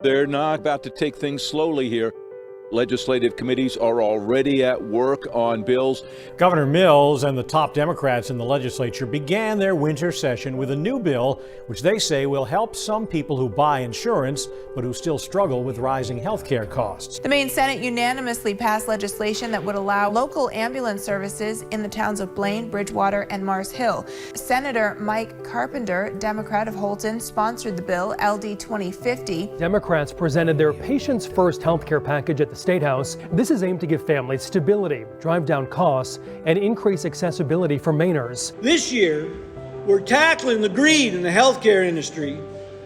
They're not about to take things slowly here. Legislative committees are already at work on bills. Governor Mills and the top Democrats in the legislature began their winter session with a new bill, which they say will help some people who buy insurance, but who still struggle with rising health care costs. The Maine Senate unanimously passed legislation that would allow local ambulance services in the towns of Blaine, Bridgewater, and Mars Hill. Senator Mike Carpenter, Democrat of Holton, sponsored the bill, LD 2050. Democrats presented their Patients First health care package at the State House. This is aimed to give families stability, drive down costs, and increase accessibility for Mainers. This year, we're tackling the greed in the healthcare industry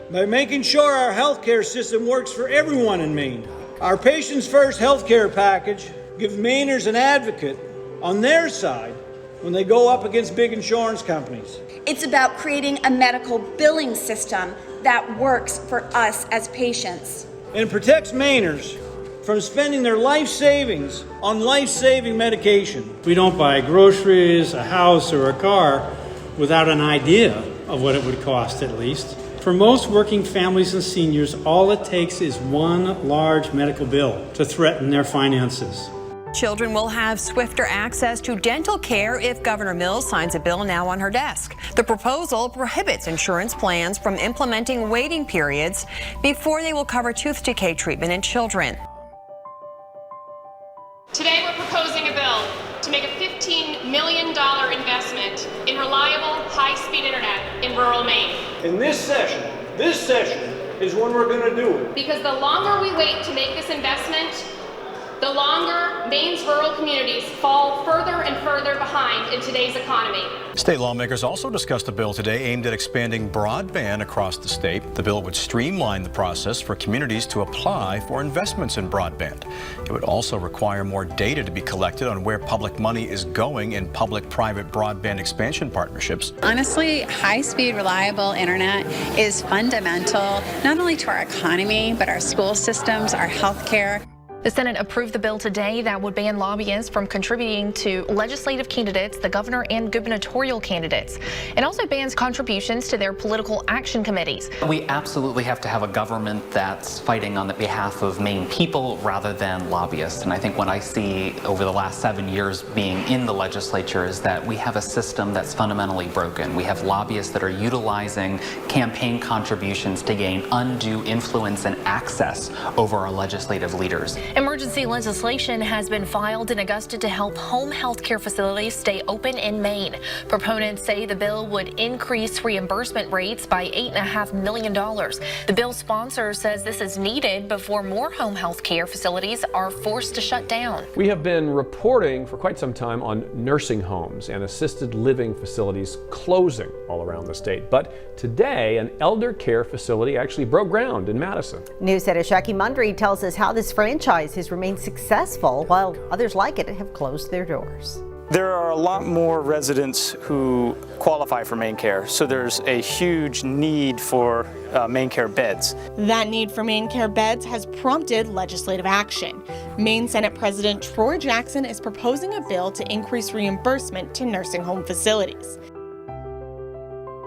by making sure our healthcare system works for everyone in Maine. Our Patients First healthcare package gives Mainers an advocate on their side when they go up against big insurance companies. It's about creating a medical billing system that works for us as patients. And protects Mainers from spending their life savings on life-saving medication. We don't buy groceries, a house, or a car without an idea of what it would cost at least. For most working families and seniors, all it takes is one large medical bill to threaten their finances. Children will have swifter access to dental care if Governor Mills signs a bill now on her desk. The proposal prohibits insurance plans from implementing waiting periods before they will cover tooth decay treatment in children. Today we're proposing a bill to make a $15 million investment in reliable, high-speed internet in rural Maine. In this session is when we're going to do it. Because the longer we wait to make this investment, the longer Maine's rural communities fall further and further behind in today's economy. State lawmakers also discussed a bill today aimed at expanding broadband across the state. The bill would streamline the process for communities to apply for investments in broadband. It would also require more data to be collected on where public money is going in public-private broadband expansion partnerships. Honestly, high-speed, reliable internet is fundamental not only to our economy, but our school systems, our health care. The Senate approved the bill today that would ban lobbyists from contributing to legislative candidates, the governor and gubernatorial candidates. It also bans contributions to their political action committees. We absolutely have to have a government that's fighting on the behalf of Maine people rather than lobbyists. And I think what I see over the last 7 years being in the legislature is that we have a system that's fundamentally broken. We have lobbyists that are utilizing campaign contributions to gain undue influence and access over our legislative leaders. Emergency legislation has been filed in Augusta to help home health care facilities stay open in Maine. Proponents say the bill would increase reimbursement rates by $8.5 million. The bill's sponsor says this is needed before more home health care facilities are forced to shut down. We have been reporting for quite some time on nursing homes and assisted living facilities closing all around the state. But today, an elder care facility actually broke ground in Madison. News editor Shaki Mundry tells us how this franchise has remained successful while others like it have closed their doors. There are a lot more residents who qualify for Maine Care, so there's a huge need for Maine Care beds. That need for Maine Care beds has prompted legislative action. Maine Senate President Troy Jackson is proposing a bill to increase reimbursement to nursing home facilities.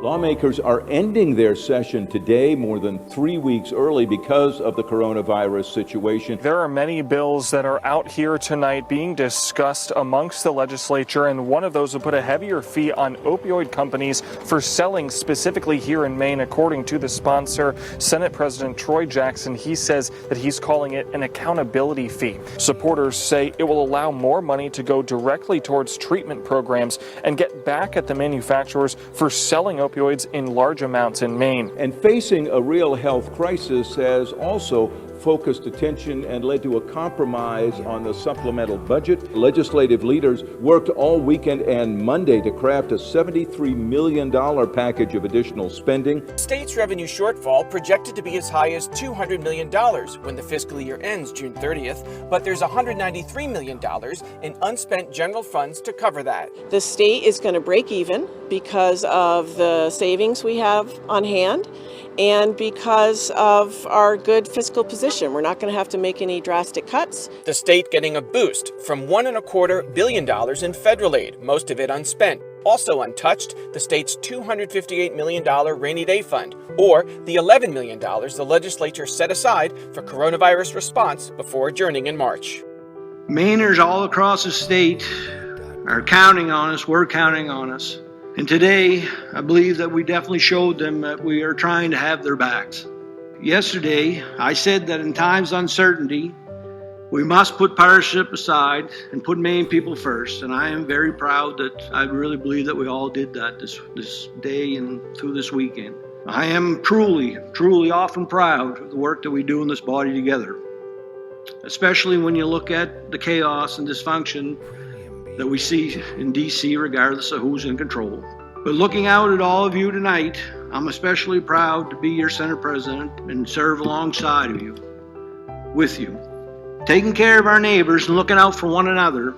Lawmakers are ending their session today more than 3 weeks early because of the coronavirus situation. There are many bills that are out here tonight being discussed amongst the legislature, and one of those would put a heavier fee on opioid companies for selling specifically here in Maine, according to the sponsor, Senate President Troy Jackson. He says that he's calling it an accountability fee. Supporters say it will allow more money to go directly towards treatment programs and get back at the manufacturers for selling opioids in large amounts in Maine. And facing a real health crisis has also focused attention and led to a compromise on the supplemental budget. Legislative leaders worked all weekend and Monday to craft a $73 million package of additional spending. State's revenue shortfall projected to be as high as $200 million when the fiscal year ends June 30th, but there's $193 million in unspent general funds to cover that. The state is going to break even because of the savings we have on hand and because of our good fiscal position. We're not going to have to make any drastic cuts. The state getting a boost from $1.25 billion in federal aid, most of it unspent. Also untouched, the state's $258 million rainy day fund, or the $11 million the legislature set aside for coronavirus response before adjourning in March. Mainers all across the state are counting on us, we're counting on us. And today, I believe that we definitely showed them that we are trying to have their backs. Yesterday, I said that in times of uncertainty, we must put partisanship aside and put Maine people first. And I am very proud that I really believe that we all did that this day and through this weekend. I am truly often proud of the work that we do in this body together, especially when you look at the chaos and dysfunction that we see in D.C. regardless of who's in control. But looking out at all of you tonight, I'm especially proud to be your Senate President and serve alongside of you, with you. Taking care of our neighbors and looking out for one another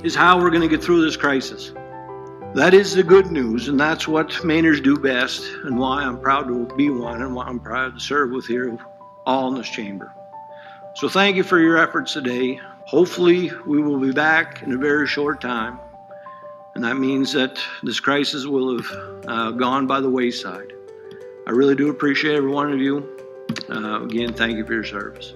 is how we're going to get through this crisis. That is the good news, and that's what Mainers do best, and why I'm proud to be one, and why I'm proud to serve with you all in this chamber. So thank you for your efforts today. Hopefully we will be back in a very short time, and that means that this crisis will have gone by the wayside. I really do appreciate every one of you. Again, thank you for your service.